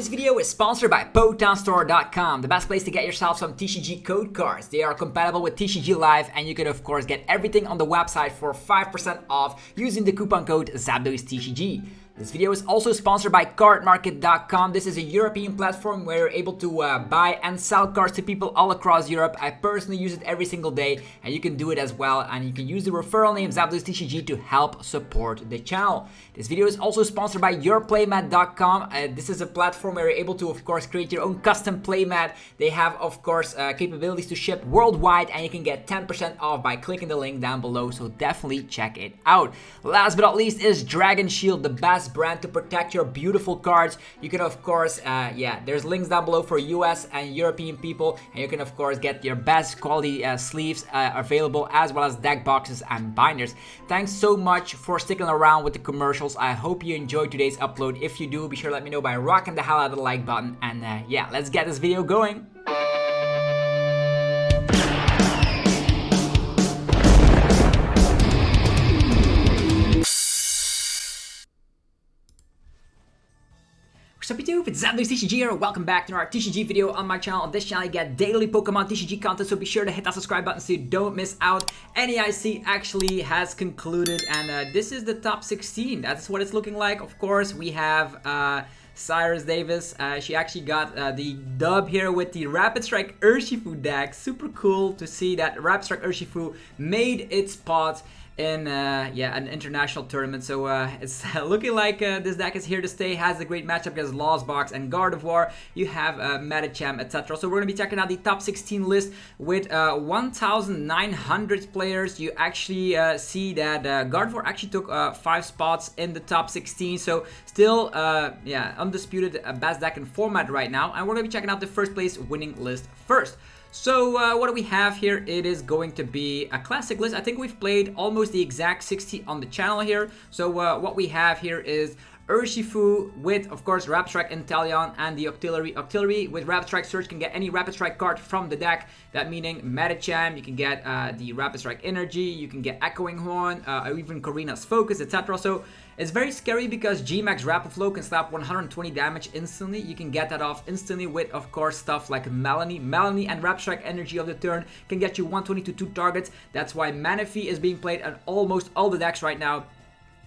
This video is sponsored by PotownStore.com, the best place to get yourself some TCG code cards. They are compatible with TCG Live, and you can of course get everything on the website for 5% off using the coupon code ZapDoesTCG. This video is also sponsored by CARDMARKET.com. This is a European platform where you're able to buy and sell cards to people all across Europe. I personally use it every single day, and you can do it as well. And you can use the referral name ZapDoesTCG to help support the channel. This video is also sponsored by PLAYMAT.com. This is a platform where you're able to, of course, create your own custom playmat. They have, of course, capabilities to ship worldwide, and you can get 10% off by clicking the link down below. So definitely check it out. Last but not least is Dragon Shield, the best brand to protect your beautiful cards. You can of course there's links down below for US and European people, and you can of course get your best quality sleeves available, as well as deck boxes and binders. Thanks so much for sticking around with the commercials. I hope you enjoyed today's upload. If you do, be sure to let me know by rocking the hell out of the like button, and let's get this video going. Sup YouTube, it's ZapDoesTCG here. Welcome back to our TCG video on my channel. On this channel, you get daily Pokemon TCG content, so be sure to hit that subscribe button so you don't miss out. NAIC actually has concluded, and this is the top 16. That's what it's looking like. Of course, we have Cyrus Davis. She actually got the dub here with the Rapid Strike Urshifu deck. Super cool to see that Rapid Strike Urshifu made its spot in an international tournament. So it's looking like this deck is here to stay. Has a great matchup against Lost Box and Gardevoir. You have Medicham, etc. So we're going to be checking out the top 16 list with 1,900 players. You actually see that Gardevoir actually took 5 spots in the top 16. So still undisputed best deck in format right now. And we're going to be checking out the first place winning list first. So what do we have here? It is going to be a classic list. I think we've played almost the exact 60 on the channel here. So what we have here is Urshifu with, of course, Rapid Strike Inteleon and the Octillery. Octillery with Rapid Strike Surge can get any Rapid Strike card from the deck. That meaning Medicham, you can get the Rapid Strike Energy, you can get Echoing Horn, or even Karina's Focus, etc. So it's very scary because GMAX Rapid Flow can slap 120 damage instantly. You can get that off instantly with, of course, stuff like Melanie. Melanie and Rapid Strike Energy of the turn can get you 120 to 2 targets. That's why Manaphy is being played on almost all the decks right now.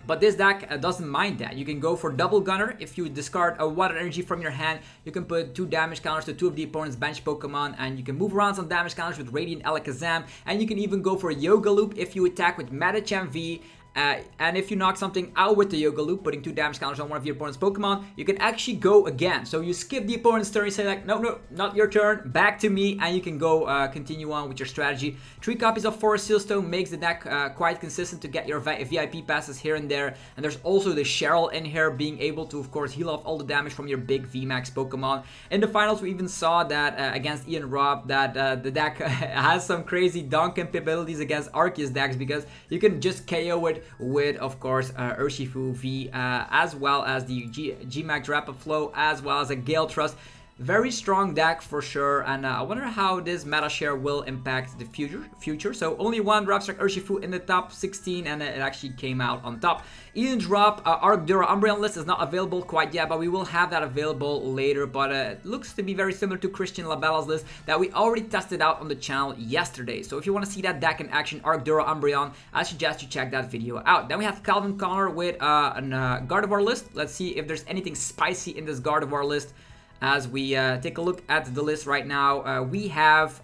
But this deck doesn't mind that. You can go for Double Gunner. If you discard a Water Energy from your hand, you can put 2 damage counters to 2 of the opponent's bench Pokemon, and you can move around some damage counters with Radiant Alakazam, and you can even go for Yoga Loop if you attack with Medicham V. And if you knock something out with the Yoga Loop, putting 2 damage counters on one of your opponent's Pokemon, you can actually go again. So you skip the opponent's turn, you say like, no, not your turn, back to me, and you can go continue on with your strategy. 3 copies of Forest Sealstone makes the deck quite consistent to get your VIP passes here and there. And there's also the Cheryl in here, being able to, of course, heal off all the damage from your big VMAX Pokemon. In the finals, we even saw that against Ian Robb, that the deck has some crazy Duncan abilities against Arceus decks, because you can just KO it with, of course, Urshifu V, as well as the GMAX Rapid Flow, as well as a Gale Trust. Very strong deck for sure, and I wonder how this meta share will impact the future. So only one Rapid Strike Urshifu in the top 16, and it actually came out on top. Eden Drop Arcdura Umbreon list is not available quite yet, but we will have that available later. But it looks to be very similar to Christian Labella's list that we already tested out on the channel yesterday. So if you want to see that deck in action, Arcdura Umbreon, I suggest you check that video out. Then we have Calvin Connor with an Gardevoir list. Let's see if there's anything spicy in this Gardevoir list. As we take a look at the list right now, we have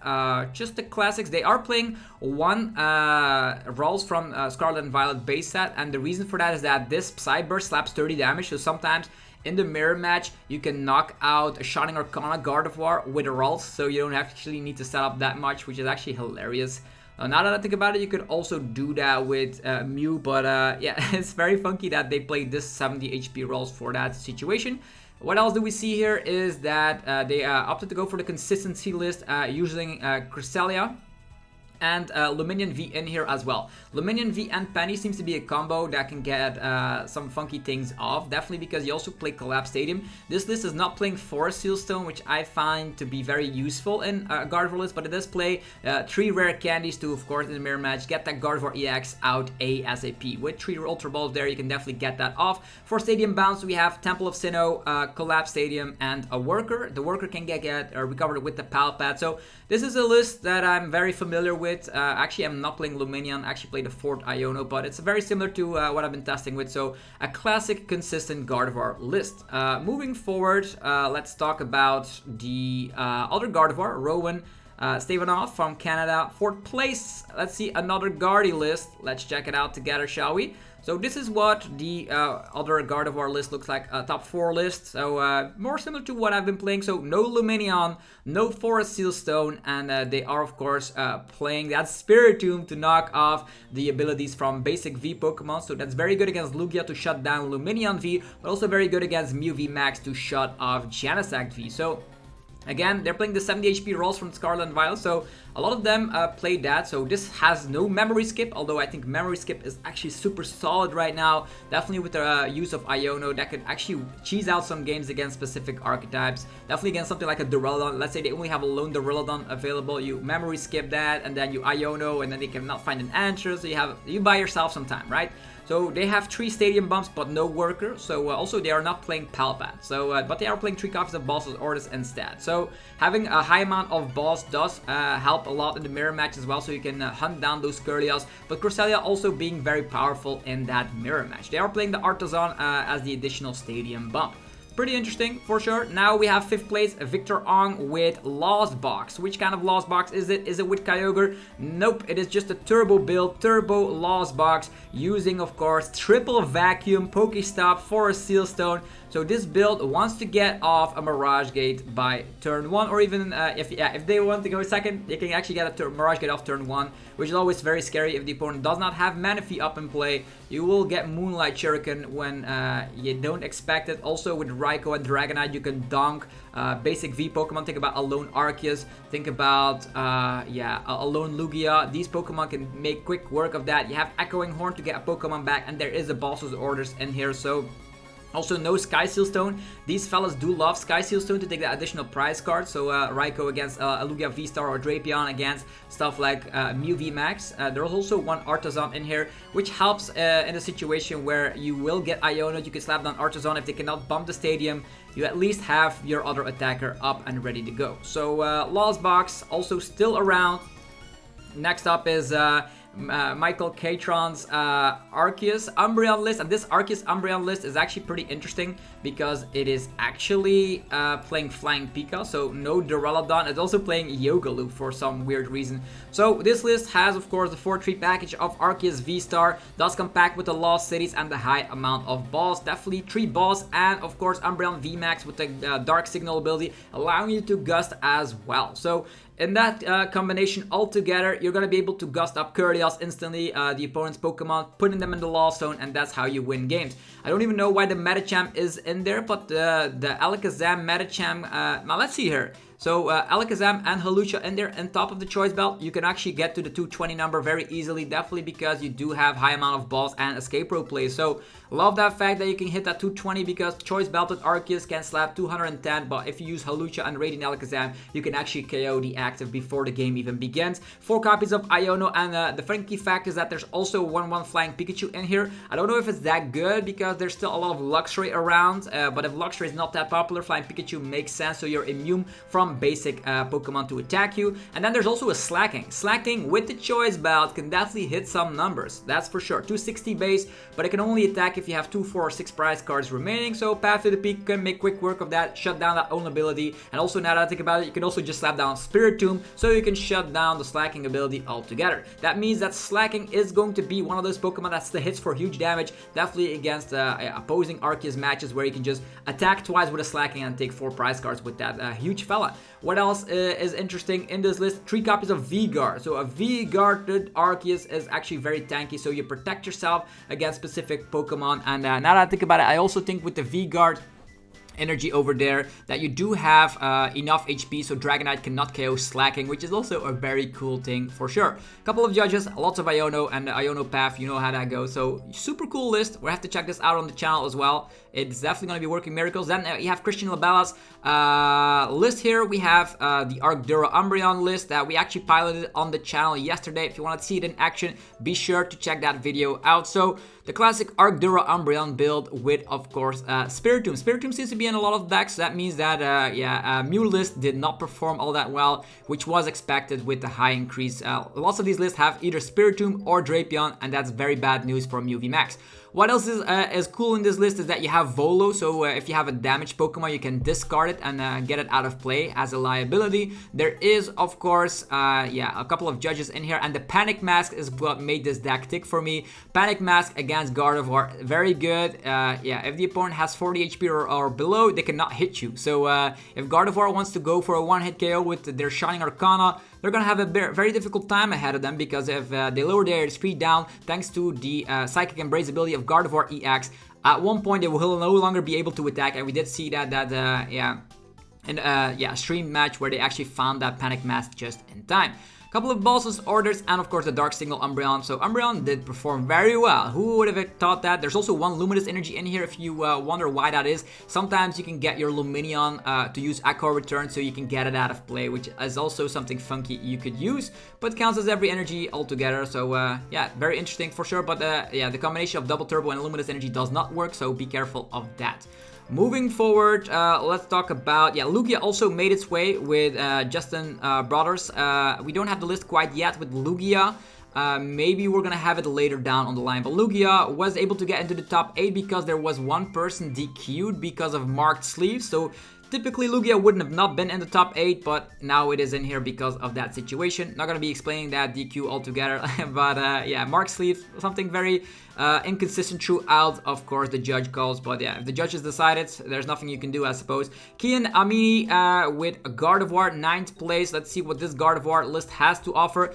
just the classics. They are playing 1 Rolls from Scarlet and Violet base set, and the reason for that is that this Psyburst slaps 30 damage, so sometimes in the mirror match you can knock out a Shining Arcana Gardevoir with a Rolls, so you don't actually need to set up that much, which is actually hilarious. Now that I think about it, you could also do that with Mew, but yeah, it's very funky that they played this 70 HP Rolls for that situation. What else do we see here is that they opted to go for the consistency list using Cresselia and Luminion V in here as well. Luminion V and Penny seems to be a combo that can get some funky things off, definitely because you also play Collapse Stadium. This list is not playing Forest Seal Stone, which I find to be very useful in Gardevoir list, but it does play 3 rare candies to, of course, in the mirror match, get that Gardevoir EX out ASAP. With 3 Ultra Balls there, you can definitely get that off. For Stadium Bounce, we have Temple of Sinnoh, Collapse Stadium, and a Worker. The Worker can get recovered with the Palpad. So this is a list that I'm very familiar with. Actually, I'm not playing Luminion, I actually played the 4th Iono, but it's very similar to what I've been testing with, so a classic, consistent Gardevoir list. Moving forward, let's talk about the other Gardevoir, Rowan Stevanoff from Canada, 4th place. Let's see another Gardy list. Let's check it out together, shall we? So this is what the other Gardevoir list looks like, top 4 list. So more similar to what I've been playing. So no Luminion, no Forest Seal Stone, and they are of course playing that Spiritomb to knock off the abilities from basic V Pokemon. So that's very good against Lugia to shut down Luminion V, but also very good against Mew VMAX to shut off Genesect V. So again, they're playing the 70 HP rolls from Scarlet and Violet, so a lot of them play that. So this has no memory skip, although I think memory skip is actually super solid right now. Definitely with the use of Iono, that could actually cheese out some games against specific archetypes. Definitely against something like a Duraludon. Let's say they only have a lone Duraludon available, you memory skip that, and then you Iono, and then they cannot find an answer, so you buy yourself some time, right? So they have 3 Stadium Bumps, but no Worker. So also they are not playing Palpad. So but they are playing 3 copies of Boss's Orders instead. So having a high amount of Boss does help a lot in the mirror match as well. So you can hunt down those Curlias. But Cresselia also being very powerful in that mirror match. They are playing the Artisan as the additional Stadium Bump. Pretty interesting for sure. Now we have 5th place Victor Ong with Lost Box. Which kind of Lost Box is it? Is it with Kyogre? Nope, it is just a turbo build, turbo Lost Box, using of course triple vacuum, Pokestop, Forest Seal Stone. So this build wants to get off a Mirage Gate by turn 1, or even if they want to go second, they can actually get a Mirage Gate off turn 1, which is always very scary if the opponent does not have Manaphy up in play. You will get Moonlight Shuriken when you don't expect it. Also with Raikou and Dragonite, you can donk basic V Pokemon. Think about a lone Arceus, think about a lone Lugia. These Pokemon can make quick work of that. You have Echoing Horn to get a Pokemon back, and there is a Boss's Orders in here, so also no Sky Seal Stone. These fellas do love Sky Seal Stone to take that additional prize card. So Raikou against a Lugia VSTAR, or Drapion against stuff like Mew VMAX. There's also one Artisan in here, which helps in a situation where you will get Iono. You can slap down Artisan. If they cannot bump the stadium, you at least have your other attacker up and ready to go. So Lost Box also still around. Next up is Michael Catron's Arceus Umbreon list, and this Arceus Umbreon list is actually pretty interesting because it is actually playing Flying Pika, so no Duraludon. It's also playing Yoga Loop for some weird reason. So this list has of course the 4-3 package of Arceus VSTAR, does come packed with the Lost Cities and the high amount of balls, definitely 3 balls, and of course Umbreon VMAX with the Dark Signal ability, allowing you to gust as well. So in that combination altogether, you're going to be able to gust up Curlias instantly, the opponent's Pokemon, putting them in the Lost Zone, and that's how you win games. I don't even know why the Medicham is in there, but the Alakazam Medicham, now let's see here. So Alakazam and Hawlucha in there on top of the Choice Belt. You can actually get to the 220 number very easily, definitely because you do have high amount of balls and Escape Rope plays. So love that fact that you can hit that 220 because Choice Belted Arceus can slap 210, but if you use Hawlucha and Radiant Alakazam, you can actually KO the active before the game even begins. 4 copies of Iono, and the funky fact is that there's also 1/1 Flying Pikachu in here. I don't know if it's that good because there's still a lot of Luxray around, but if Luxray is not that popular, Flying Pikachu makes sense, so you're immune from basic Pokemon to attack you. And then there's also a Slacking. Slacking with the Choice Belt can definitely hit some numbers, that's for sure. 260 base, but it can only attack if you have 2, 4, or 6 prize cards remaining, so Path to the Peak can make quick work of that, shut down that own ability. And also, now that I think about it, you can also just slap down Spiritomb, so you can shut down the Slacking ability altogether. That means that Slacking is going to be one of those Pokemon that's the hits for huge damage, definitely against opposing Arceus matches where you can just attack twice with a Slacking and take 4 prize cards with that huge fella. What else is interesting in this list? 3 copies of V-Guard. So a V-Guarded Arceus is actually very tanky, so you protect yourself against specific Pokemon. And now that I think about it, I also think with the V-Guard, energy over there, that you do have enough HP so Dragonite cannot KO Slacking, which is also a very cool thing for sure. Couple of judges, lots of Iono and the Iono path, you know how that goes. So super cool list. We'll have to check this out on the channel as well. It's definitely going to be working miracles. Then you have Christian Labella's list here. We have the Arcdura Umbreon list that we actually piloted on the channel yesterday. If you want to see it in action, be sure to check that video out. So the classic Arcdura Umbreon build with, of course, Spiritomb. Spiritomb seems to be in a lot of decks. So that means that, Mew list did not perform all that well, which was expected with the high increase. Lots of these lists have either Spiritomb or Drapion, and that's very bad news for Mew VMAX. What else is cool in this list is that you have Volo, so if you have a damaged Pokemon, you can discard it and get it out of play as a liability. There is, of course, a couple of judges in here, and the Panic Mask is what made this deck tick for me. Panic Mask against Gardevoir, very good. If the opponent has 40 HP or below, they cannot hit you. So if Gardevoir wants to go for a one-hit KO with their Shining Arcana, they're going to have a very difficult time ahead of them, because if they lower their speed down, thanks to the Psychic Embrace ability of Gardevoir EX, at one point they will no longer be able to attack, and we did see that in a stream match where they actually found that Panic Mask just in time. Couple of bosses orders, and of course the Dark Signal Umbreon. So Umbreon did perform very well. Who would have thought that? There's also one Luminous Energy in here if you wonder why that is. Sometimes you can get your Luminion to use Echo Return so you can get it out of play, which is also something funky you could use, but counts as every energy altogether. So yeah, very interesting for sure. But the combination of Double Turbo and Luminous Energy does not work, so be careful of that. Moving forward, let's talk about, Lugia also made its way with Justin Brothers. We don't have the list quite yet with Lugia. Maybe we're gonna have it later down on the line, but Lugia was able to get into the top 8 because there was one person DQ'd because of marked sleeves. So typically Lugia wouldn't have not been in the top 8, but now it is in here because of that situation. Not gonna be explaining that DQ altogether, but yeah, marked sleeves, something very inconsistent throughout, of course, the judge calls. But yeah, if the judges decide it, there's nothing you can do, I suppose. Kian Amini with Gardevoir, 9th place. Let's see what this Gardevoir list has to offer.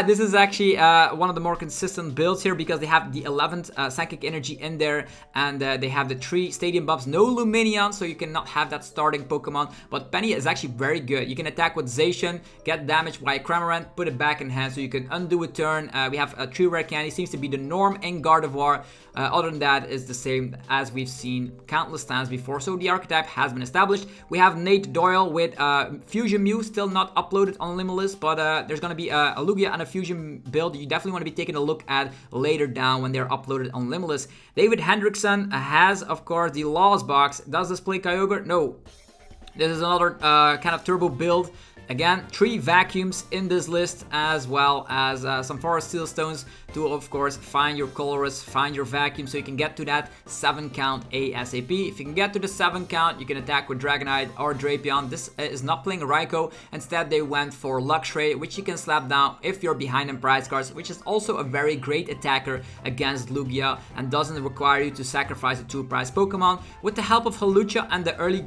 This is actually one of the more consistent builds here, because they have the 11th Psychic Energy in there, and they have the 3 Stadium buffs, no Luminion, so you cannot have that starting Pokemon. But Penny is actually very good. You can attack with Zacian, get damaged by Cramorant, put it back in hand, so you can undo a turn. We have a 3 rare candy, seems to be the norm in Gardevoir. Other than that, is the same as we've seen countless times before, so the archetype has been established. We have Nate Doyle with Fusion Mew, still not uploaded on Limitless, but there's going to be a Lugia and a Fusion build you definitely want to be taking a look at later down when they're uploaded on Limitless. David Hendrickson has, of course, the Lost Box. Does this play Kyogre? No. This is another kind of turbo build. Again, 3 vacuums in this list, as well as some Forest Seal Stones to, of course, find your Colress, find your vacuum, so you can get to that 7 count ASAP. If you can get to the 7 count, you can attack with Dragonite or Drapion. This is not playing Raikou. Instead, they went for Luxray, which you can slap down if you're behind in prize cards, which is also a very great attacker against Lugia and doesn't require you to sacrifice a 2 prize Pokemon. With the help of Hawlucha and the early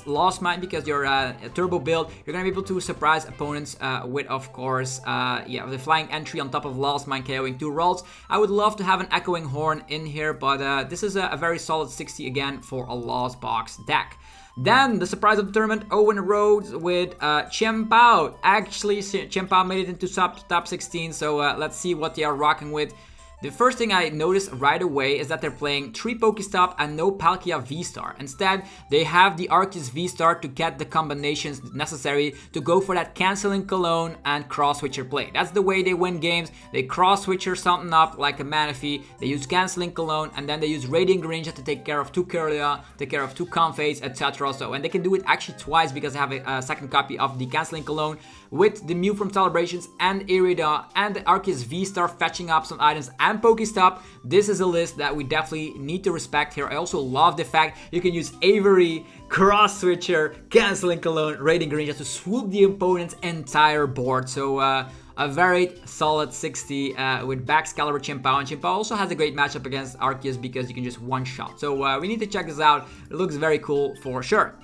Lost Mine, because you're a turbo build, you're going to be able to surprise opponents with, of course, the Flying Entry on top of Lost Mine KOing 2 rolls. I would love to have an Echoing Horn in here, but this is a very solid 60 again for a Lost Box deck. Then, the surprise of the tournament, Owen Rhodes with chien-pao. Actually, chien-pao made it into top 16, so let's see what they are rocking with. The first thing I noticed right away is that they're playing 3 Pokestop and no Palkia VSTAR. Instead, they have the Arceus VSTAR to get the combinations necessary to go for that canceling Cologne and cross-switcher play. That's the way they win games. They cross-switcher something up like a Manaphy, they use canceling Cologne, and then they use Radiant Greninja to take care of 2 Kirlia, take care of 2 Comfates, etc. So, and they can do it actually twice because they have a second copy of the canceling Cologne with the Mew from Celebrations and Irida and the Arceus VSTAR fetching up some items and Pokestop. This is a list that we definitely need to respect here. I also love the fact you can use Avery, Cross Switcher, Canceling Cologne, Radiant Greninja to swoop the opponent's entire board. So a very solid 60 with Baxcalibur chien-pao. And chien-pao also has a great matchup against Arceus because you can just one-shot. So we need to check this out. It looks very cool for sure.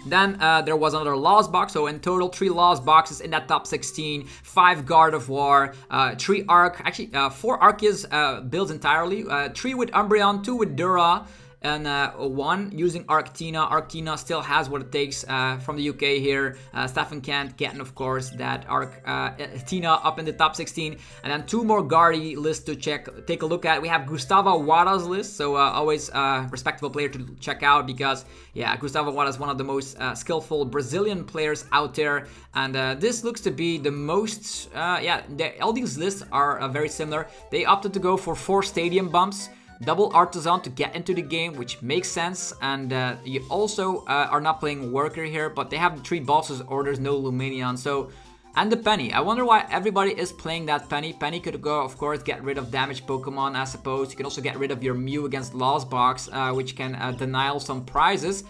Then there was another Lost Box, so in total 3 Lost Boxes in that top 16, 5 Gardevoir, 3 Arc, actually 4 Arceus builds entirely, 3 with Umbreon, 2 with Dura, and one using Arctina. Arctina still has what it takes from the UK here. Stefan Kent getting, of course, that Arctina up in the top 16. And then 2 more Guardi lists to take a look at. We have Gustavo Wada's list, so always a respectable player to check out because, yeah, Gustavo Wada is one of the most skillful Brazilian players out there. And this looks to be the most, all these lists are very similar. They opted to go for 4 stadium bumps, double Artisan to get into the game, which makes sense. And you also are not playing Worker here, but they have the 3 bosses orders, no Lumineon. So, and the Penny. I wonder why everybody is playing that Penny. Penny could go, of course, get rid of damaged Pokemon, I suppose. You can also get rid of your Mew against Lost Box, which can denial some prizes.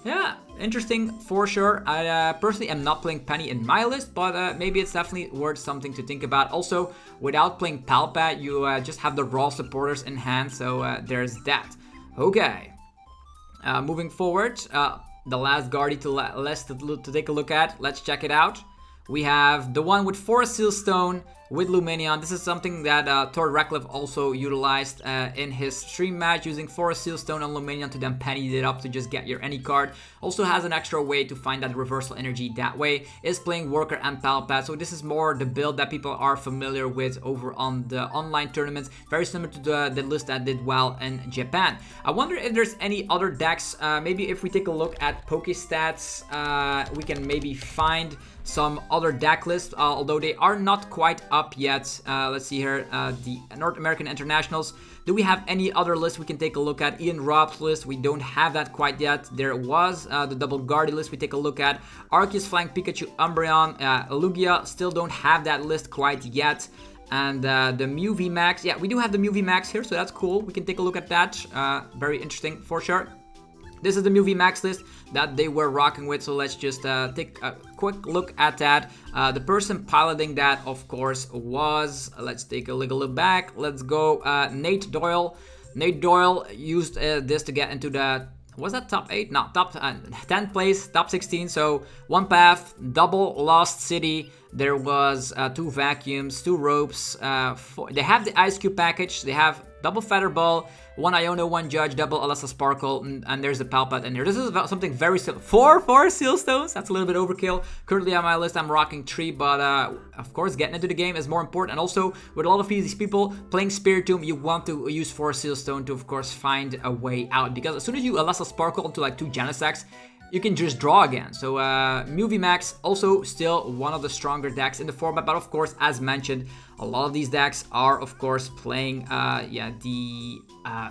Yeah, interesting for sure. I personally am not playing Penny in my list, but maybe it's definitely worth something to think about. Also, without playing Palpat, you just have the raw supporters in hand, so there's that. Okay, moving forward, the last Guardi to take a look at. Let's check it out. We have the one with Forest Seal Stone with Lumineon. This is something that Thor Reckliffe also utilized in his stream match, using Forest Seal Stone on Lumineon to then penny it up to just get your any card. Also has an extra way to find that reversal energy that way. Is playing Worker and Palpat, so this is more the build that people are familiar with over on the online tournaments. Very similar to the list that did well in Japan. I wonder if there's any other decks. Maybe if we take a look at Pokestats, we can maybe find some other deck lists, although they are not quite up yet. Let's see here, the North American Internationals. Do we have any other list we can take a look at? Ian Rob's list, we don't have that quite yet. There was the double Guardi list we take a look at. Arceus Flying Pikachu, Umbreon, Lugia, still don't have that list quite yet. And the Mew VMAX, yeah, we do have the Mew VMAX here, so that's cool. We can take a look at that. Very interesting for sure. This is the Mew VMAX list that they were rocking with, so let's just take a quick look at that. The person piloting that, of course, was, let's take a look back. Let's go, Nate Doyle. Nate Doyle used this to get into the, was that top 8? No, top 10th place, top 16. So 1 path, double Lost City. There was 2 vacuums, 2 ropes. They have the Ice Cube package. They have double Feather Ball, 1 Iono, 1 Judge, double Alessa Sparkle, and there's the Palpat in here. This is about something very simple. 4 Seal Stones. That's a little bit overkill. Currently on my list, I'm rocking 3, but of course, getting into the game is more important. And also, with a lot of these people playing Spiritomb, you want to use 4 Seal Stone to, of course, find a way out. Because as soon as you Alessa Sparkle into like 2 Genesects, you can just draw again. So Mew VMAX also still one of the stronger decks in the format, but of course, as mentioned, a lot of these decks are of course playing the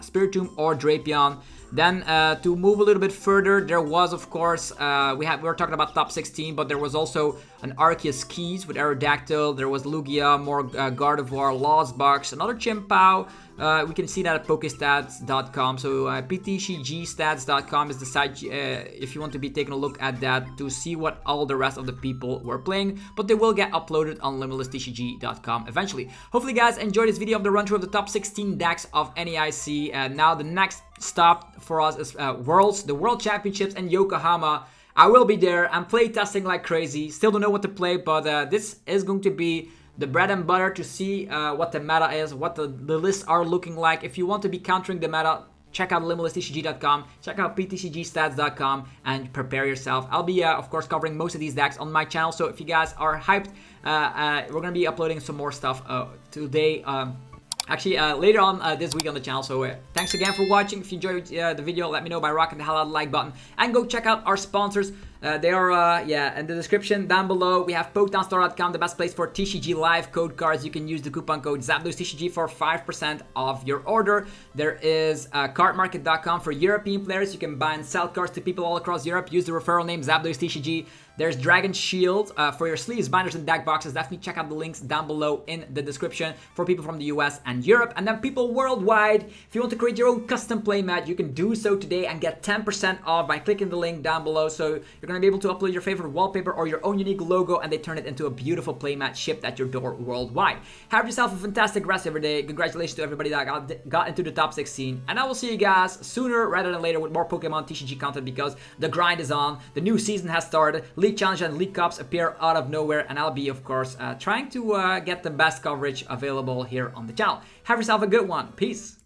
Spiritomb or Drapion. Then to move a little bit further, there was of course we were talking about top 16, but there was also an Arceus Keys with Aerodactyl. There was Lugia, more Gardevoir, Lost Box, another chien-pao. We can see that at Pokestats.com. So PTCGstats.com is the site if you want to be taking a look at that to see what all the rest of the people were playing. But they will get uploaded on LimitlessTCG.com eventually. Hopefully, guys, enjoyed this video of the run through of the top 16 decks of NAIC. Now the next stop for us is the World Championships in Yokohama. I will be there. I'm play testing like crazy. Still don't know what to play, but this is going to be the bread and butter to see what the meta is, what the lists are looking like. If you want to be countering the meta, check out LimitlessTCG.com, check out PTCGstats.com, and prepare yourself. I'll be, of course, covering most of these decks on my channel, so if you guys are hyped, we're going to be uploading some more stuff today. Actually, later on this week on the channel. So thanks again for watching. If you enjoyed the video, let me know by rocking the hell out of the like button. And go check out our sponsors. They are, in the description down below. We have PokemonStore.com, the best place for TCG live code cards. You can use the coupon code ZapDoseTCG for 5% off your order. There is CARDMARKET.com for European players. You can buy and sell cards to people all across Europe. Use the referral name ZapDoseTCG. There's Dragon Shield for your sleeves, binders, and deck boxes. Definitely check out the links down below in the description for people from the US and Europe. And then people worldwide, if you want to create your own custom playmat, you can do so today and get 10% off by clicking the link down below. So you're going to be able to upload your favorite wallpaper or your own unique logo, and they turn it into a beautiful playmat shipped at your door worldwide. Have yourself a fantastic rest of your day. Congratulations to everybody that got into the top 16. And I will see you guys sooner rather than later with more Pokemon TCG content, because the grind is on. The new season has started. League Challenge and League Cups appear out of nowhere, and I'll be, of course, trying to get the best coverage available here on the channel. Have yourself a good one. Peace.